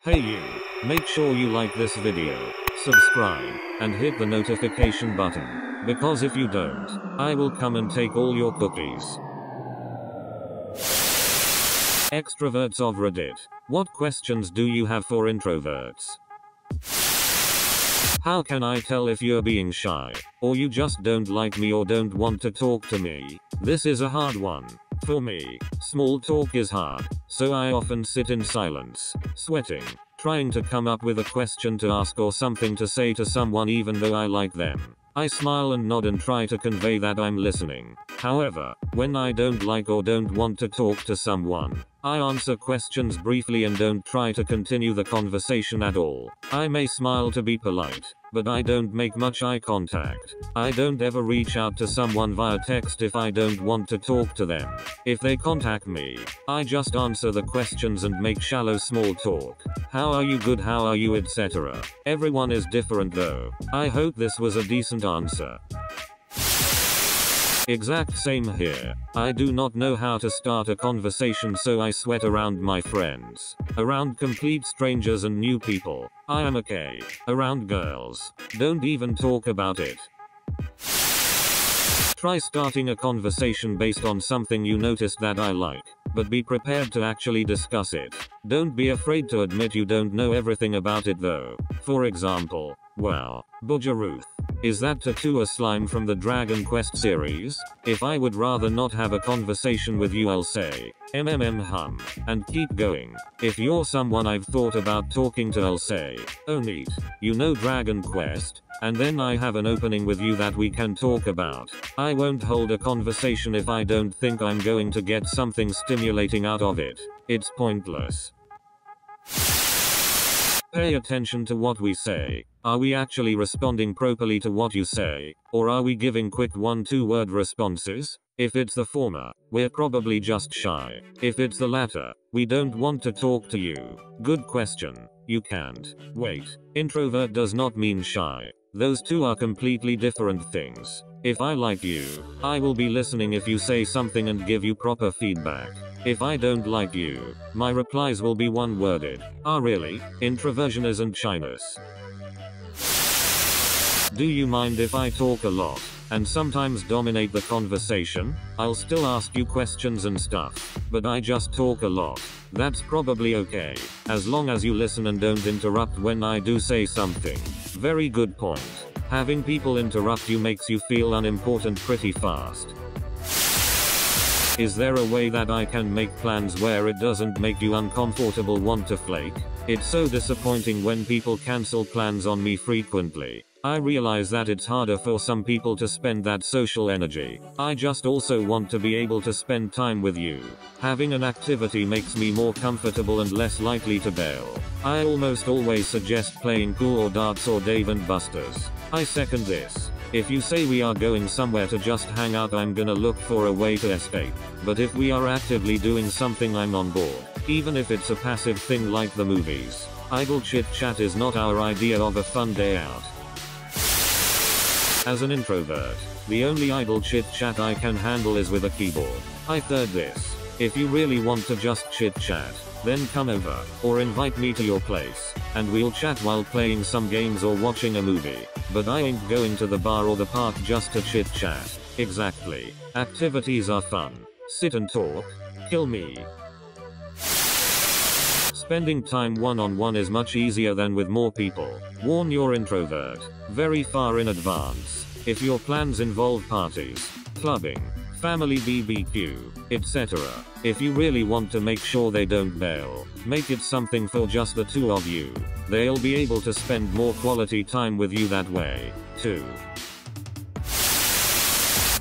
Hey you, make sure you like this video, subscribe, and hit the notification button, because if you don't, I will come and take all your cookies. Extroverts of Reddit. What questions do you have for introverts? How can I tell if you're being shy, or you just don't like me or don't want to talk to me? This is a hard one. For me, small talk is hard, so I often sit in silence, sweating, trying to come up with a question to ask or something to say to someone even though I like them. I smile and nod and try to convey that I'm listening. However, when I don't like or don't want to talk to someone, I answer questions briefly and don't try to continue the conversation at all. I may smile to be polite, but I don't make much eye contact. I don't ever reach out to someone via text if I don't want to talk to them. If they contact me, I just answer the questions and make shallow small talk. How are you, good, how are you, etc. Everyone is different though. I hope this was a decent answer. Exact same here. I do not know how to start a conversation, so I sweat around my friends. Around complete strangers and new people, I am okay. Around girls, don't even talk about it. Try starting a conversation based on something you noticed that I like, but be prepared to actually discuss it. Don't be afraid to admit you don't know everything about it though. For example, wow, Bujaruth. Is that tattoo a slime from the Dragon Quest series? If I would rather not have a conversation with you, I'll say, hum, and keep going. If you're someone I've thought about talking to, I'll say, oh neat, you know Dragon Quest? And then I have an opening with you that we can talk about. I won't hold a conversation if I don't think I'm going to get something stimulating out of it. It's pointless. Pay attention to what we say. Are we actually responding properly to what you say, or are we giving quick 1-2 word responses? If it's the former, we're probably just shy. If it's the latter, we don't want to talk to you. Good question. You can't wait. Introvert does not mean shy. Those two are completely different things. If I like you, I will be listening if you say something and give you proper feedback. If I don't like you, my replies will be one-worded. Ah really? Introversion isn't shyness. Do you mind if I talk a lot, and sometimes dominate the conversation? I'll still ask you questions and stuff, but I just talk a lot. That's probably okay, as long as you listen and don't interrupt when I do say something. Very good point. Having people interrupt you makes you feel unimportant pretty fast. Is there a way that I can make plans where it doesn't make you uncomfortable, want to flake? It's so disappointing when people cancel plans on me frequently. I realize that it's harder for some people to spend that social energy. I just also want to be able to spend time with you. Having an activity makes me more comfortable and less likely to bail. I almost always suggest playing pool or darts or Dave and Buster's. I second this. If you say we are going somewhere to just hang out, I'm gonna look for a way to escape. But if we are actively doing something, I'm on board. Even if it's a passive thing like the movies. Idle chit chat is not our idea of a fun day out. As an introvert, the only idle chit chat I can handle is with a keyboard. I third this. If you really want to just chit chat, then come over, or invite me to your place, and we'll chat while playing some games or watching a movie. But I ain't going to the bar or the park just to chit chat. Exactly. Activities are fun. Sit and talk. Kill me. Spending time one-on-one is much easier than with more people. Warn your introvert very far in advance. If your plans involve parties, clubbing, family BBQ, etc. If you really want to make sure they don't bail, make it something for just the two of you. They'll be able to spend more quality time with you that way, too.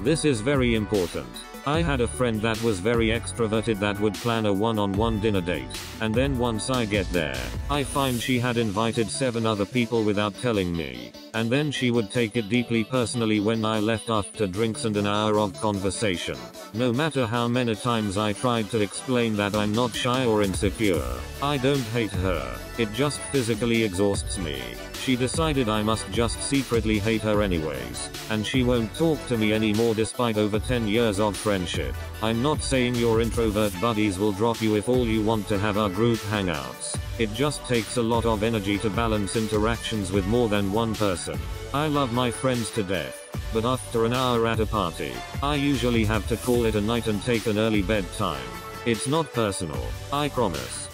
This is very important. I had a friend that was very extroverted that would plan a one-on-one dinner date, and then once I get there, I find she had invited 7 other people without telling me, and then she would take it deeply personally when I left after drinks and an hour of conversation. No matter how many times I tried to explain that I'm not shy or insecure, I don't hate her, it just physically exhausts me. She decided I must just secretly hate her anyways, and she won't talk to me anymore despite over 10 years of friendship. I'm not saying your introvert buddies will drop you if all you want to have are group hangouts. It just takes a lot of energy to balance interactions with more than one person. I love my friends to death, but after an hour at a party, I usually have to call it a night and take an early bedtime. It's not personal, I promise.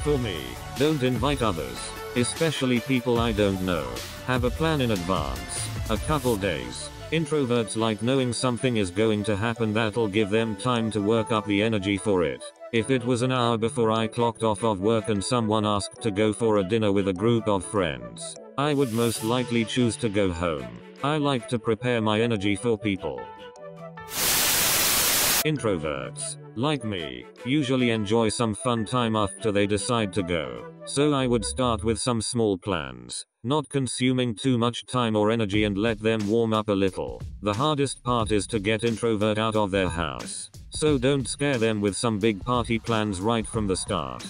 For me, don't invite others, especially people I don't know. Have a plan in advance, a couple days. Introverts like knowing something is going to happen that'll give them time to work up the energy for it. If it was an hour before I clocked off of work and someone asked to go for a dinner with a group of friends, I would most likely choose to go home. I like to prepare my energy for people. Introverts, like me, usually enjoy some fun time after they decide to go. So I would start with some small plans, not consuming too much time or energy, and let them warm up a little. The hardest part is to get introvert out of their house. So don't scare them with some big party plans right from the start.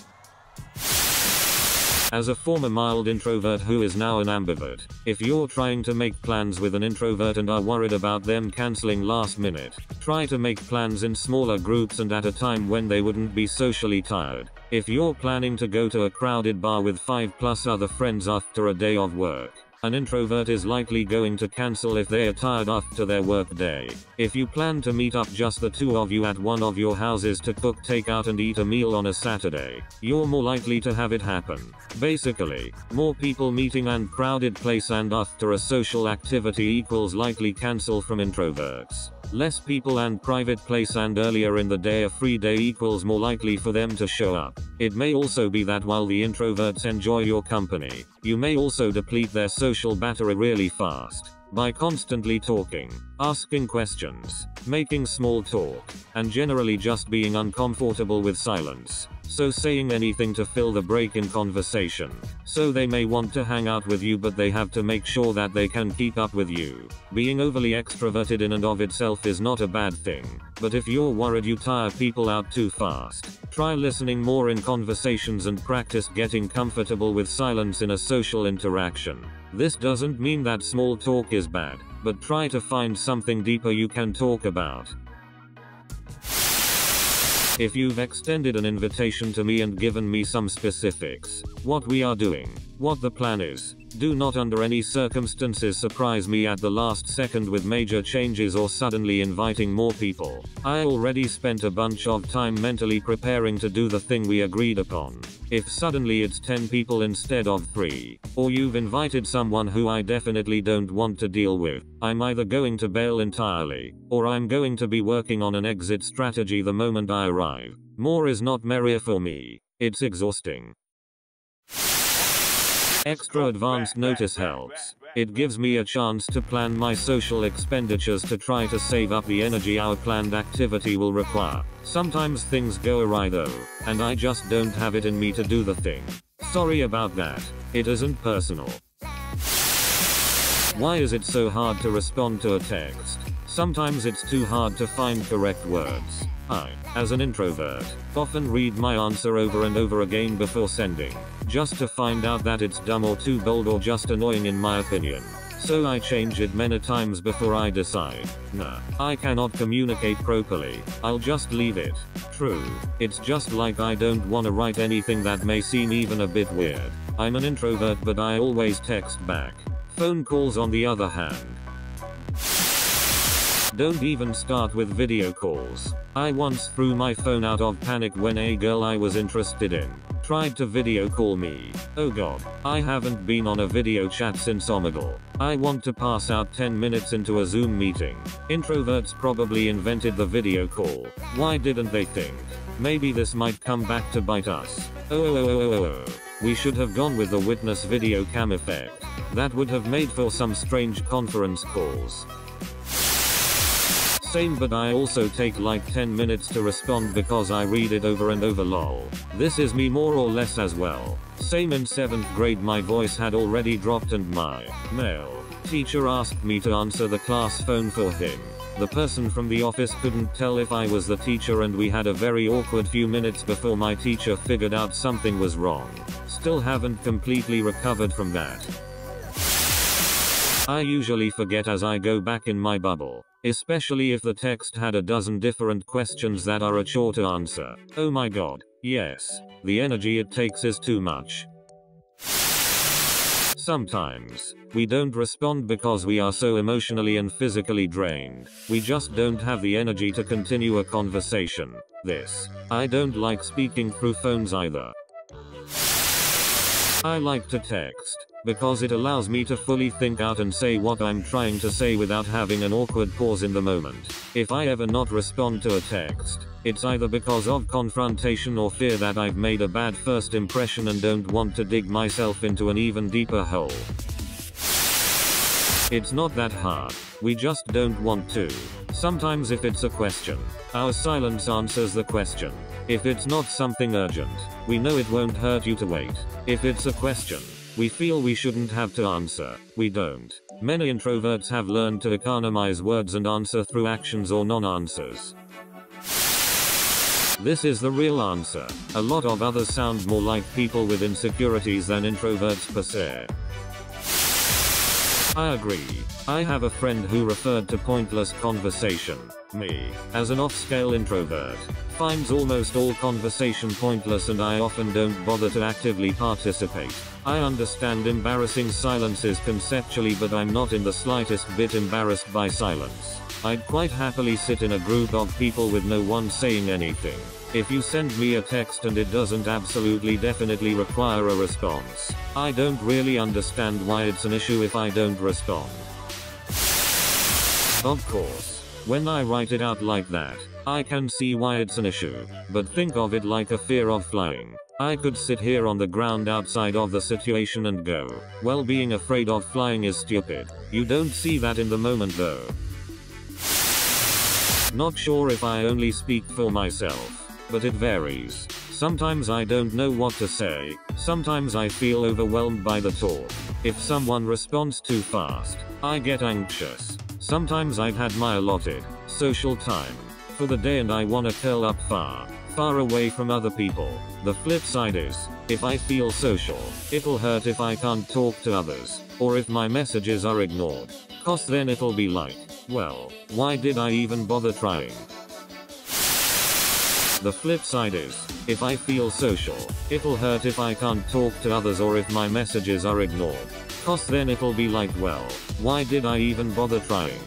As a former mild introvert who is now an ambivert, if you're trying to make plans with an introvert and are worried about them canceling last minute, try to make plans in smaller groups and at a time when they wouldn't be socially tired. If you're planning to go to a crowded bar with 5+ other friends after a day of work, an introvert is likely going to cancel if they are tired after their work day. If you plan to meet up just the two of you at one of your houses to cook takeout and eat a meal on a Saturday, you're more likely to have it happen. Basically, more people meeting and crowded place and after a social activity equals likely cancel from introverts. Less people and private place and earlier in the day a free day equals more likely for them to show up. It may also be that while the introverts enjoy your company, you may also deplete their social battery really fast. By constantly talking, asking questions, making small talk, and generally just being uncomfortable with silence. So saying anything to fill the break in conversation. So they may want to hang out with you, but they have to make sure that they can keep up with you. Being overly extroverted in and of itself is not a bad thing, but if you're worried you tire people out too fast, try listening more in conversations and practice getting comfortable with silence in a social interaction. This doesn't mean that small talk is bad, but try to find something deeper you can talk about. If you've extended an invitation to me and given me some specifics, what we are doing, what the plan is, do not under any circumstances surprise me at the last second with major changes or suddenly inviting more people. I already spent a bunch of time mentally preparing to do the thing we agreed upon. If suddenly it's 10 people instead of 3, or you've invited someone who I definitely don't want to deal with, I'm either going to bail entirely, or I'm going to be working on an exit strategy the moment I arrive. More is not merrier for me. It's exhausting. Extra advanced notice helps. It gives me a chance to plan my social expenditures to try to save up the energy our planned activity will require. Sometimes things go awry though, and I just don't have it in me to do the thing. Sorry about that. It isn't personal. Why is it so hard to respond to a text? Sometimes it's too hard to find correct words. I, as an introvert, often read my answer over and over again before sending, just to find out that it's dumb or too bold or just annoying in my opinion. So I change it many times before I decide, nah, I cannot communicate properly, I'll just leave it. True, it's just like I don't want to write anything that may seem even a bit weird. I'm an introvert but I always text back. Phone calls on the other hand. Don't even start with video calls. I once threw my phone out of panic when a girl I was interested in tried to video call me. Oh god, I haven't been on a video chat since Omegle. I want to pass out 10 minutes into a Zoom meeting. Introverts probably invented the video call. Why didn't they think? Maybe this might come back to bite us. Oh. We should have gone with the witness video cam effect. That would have made for some strange conference calls. Same, but I also take like 10 minutes to respond because I read it over and over lol. This is me more or less as well. Same, in 7th grade my voice had already dropped and my male teacher asked me to answer the class phone for him. The person from the office couldn't tell if I was the teacher and we had a very awkward few minutes before my teacher figured out something was wrong. Still haven't completely recovered from that. I usually forget as I go back in my bubble, especially if the text had a dozen different questions that are a chore to answer. Oh my god, Yes, the energy it takes is too much. Sometimes, we don't respond because we are so emotionally and physically drained. We just don't have the energy to continue a conversation. I don't like speaking through phones either. I like to text, because it allows me to fully think out and say what I'm trying to say without having an awkward pause in the moment. If I ever not respond to a text, it's either because of confrontation or fear that I've made a bad first impression and don't want to dig myself into an even deeper hole. It's not that hard, we just don't want to. Sometimes if it's a question, our silence answers the question. If it's not something urgent, we know it won't hurt you to wait. If it's a question we feel we shouldn't have to answer, we don't. Many introverts have learned to economize words and answer through actions or non-answers. This is the real answer. A lot of others sound more like people with insecurities than introverts per se. I agree. I have a friend who referred to pointless conversation. Me, as an off-scale introvert, finds almost all conversation pointless and I often don't bother to actively participate. I understand embarrassing silences conceptually, but I'm not in the slightest bit embarrassed by silence. I'd quite happily sit in a group of people with no one saying anything. If you send me a text and it doesn't absolutely definitely require a response, I don't really understand why it's an issue if I don't respond. Of course, when I write it out like that, I can see why it's an issue, but think of it like a fear of flying. I could sit here on the ground outside of the situation and go, well, being afraid of flying is stupid. You don't see that in the moment though. Not sure if I only speak for myself, but it varies. Sometimes I don't know what to say, sometimes I feel overwhelmed by the talk. If someone responds too fast, I get anxious. Sometimes I've had my allotted social time for the day and I wanna curl up far away from other people. The flip side is, if I feel social, it'll hurt if I can't talk to others, or if my messages are ignored. 'Cause then it'll be like, well, why did I even bother trying? The flip side is, if I feel social, it'll hurt if I can't talk to others or if my messages are ignored. 'Cause then it'll be like, well, why did I even bother trying?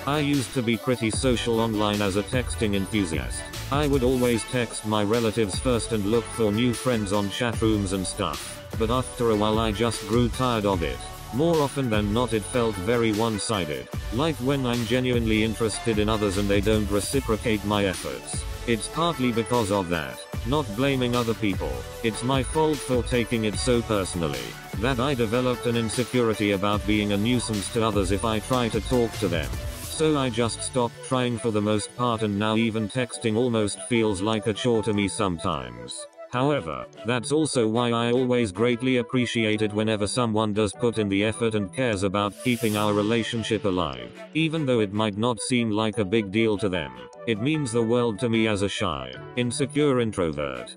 I used to be pretty social online as a texting enthusiast. I would always text my relatives first and look for new friends on chat rooms and stuff. But after a while I just grew tired of it. More often than not it felt very one-sided. Like when I'm genuinely interested in others and they don't reciprocate my efforts. It's partly because of that. Not blaming other people. It's my fault for taking it so personally, that I developed an insecurity about being a nuisance to others if I try to talk to them. So I just stopped trying for the most part, and now even texting almost feels like a chore to me sometimes. However, that's also why I always greatly appreciate it whenever someone does put in the effort and cares about keeping our relationship alive. Even though it might not seem like a big deal to them, it means the world to me as a shy, insecure introvert.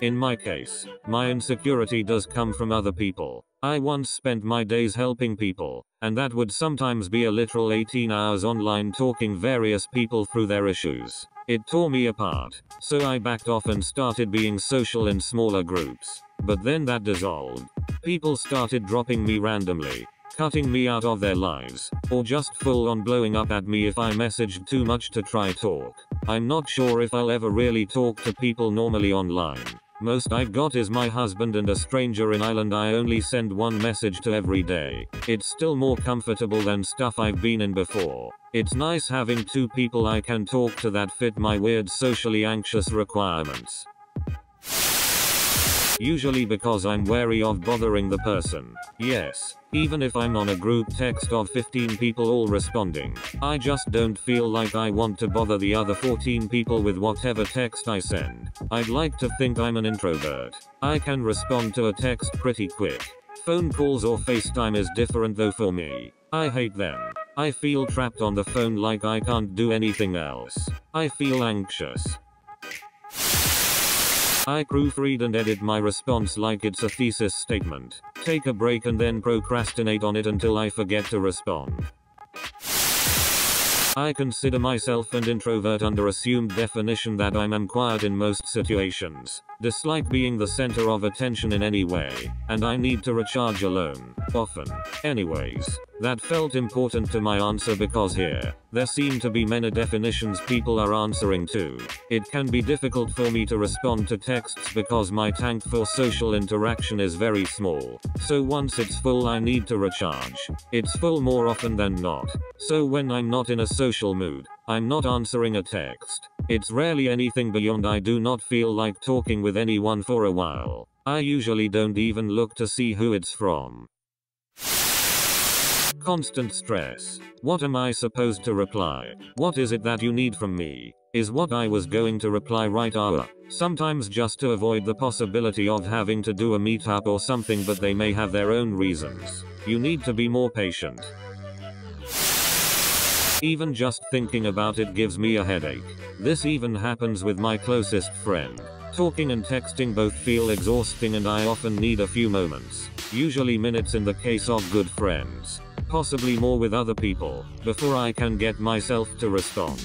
In my case, my insecurity does come from other people. I once spent my days helping people, and that would sometimes be a literal 18 hours online talking various people through their issues. It tore me apart, so I backed off and started being social in smaller groups. But then that dissolved. People started dropping me randomly, cutting me out of their lives, or just full on blowing up at me if I messaged too much to try talk. I'm not sure if I'll ever really talk to people normally online. Most I've got is my husband and a stranger in Ireland I only send one message to every day. It's still more comfortable than stuff I've been in before. It's nice having two people I can talk to that fit my weird socially anxious requirements. Usually because I'm wary of bothering the person. Yes, even if I'm on a group text of 15 people all responding, I just don't feel like I want to bother the other 14 people with whatever text I send. I'd like to think I'm an introvert. I can respond to a text pretty quick. Phone calls or FaceTime is different though for me. I hate them. I feel trapped on the phone like I can't do anything else. I feel anxious. I proofread and edit my response like it's a thesis statement. Take a break and then procrastinate on it until I forget to respond. I consider myself an introvert under assumed definition that I'm quiet in most situations, dislike being the center of attention in any way, and I need to recharge alone, often. Anyways, that felt important to my answer because there seem to be many definitions people are answering to. It can be difficult for me to respond to texts because my tank for social interaction is very small. So once it's full I need to recharge. It's full more often than not. So when I'm not in a social mood, I'm not answering a text. It's rarely anything beyond I do not feel like talking with anyone for a while. I usually don't even look to see who it's from. Constant stress. What am I supposed to reply? What is it that you need from me? Is what I was going to reply right hour. Sometimes just to avoid the possibility of having to do a meetup or something, but they may have their own reasons. You need to be more patient. Even just thinking about it gives me a headache. This even happens with my closest friend. Talking and texting both feel exhausting and I often need a few moments, usually minutes in the case of good friends, possibly more with other people, before I can get myself to respond.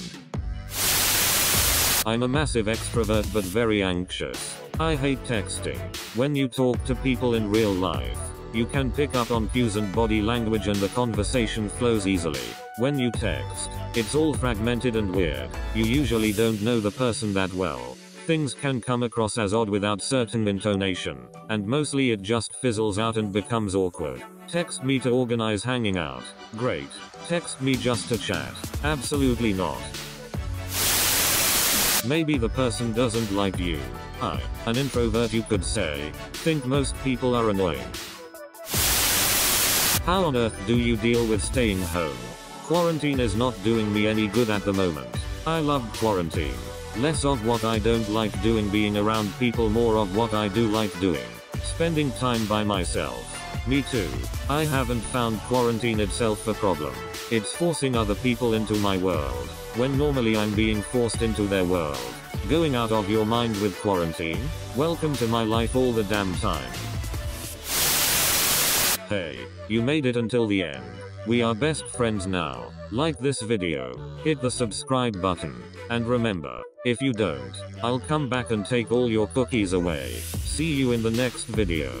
I'm a massive extrovert but very anxious. I hate texting. When you talk to people in real life, you can pick up on cues and body language and the conversation flows easily. When you text, it's all fragmented and weird. You usually don't know the person that well. Things can come across as odd without certain intonation, and mostly it just fizzles out and becomes awkward. Text me to organize hanging out. Great. Text me just to chat. Absolutely not. Maybe the person doesn't like you. I, an introvert you could say, think most people are annoying. How on earth do you deal with staying home? Quarantine is not doing me any good at the moment. I love quarantine. Less of what I don't like doing being around people, more of what I do like doing. Spending time by myself. Me too. I haven't found quarantine itself a problem. It's forcing other people into my world, when normally I'm being forced into their world. Going out of your mind with quarantine? Welcome to my life all the damn time. Hey, you made it until the end. We are best friends now. Like this video, hit the subscribe button, and remember, if you don't, I'll come back and take all your cookies away. See you in the next video.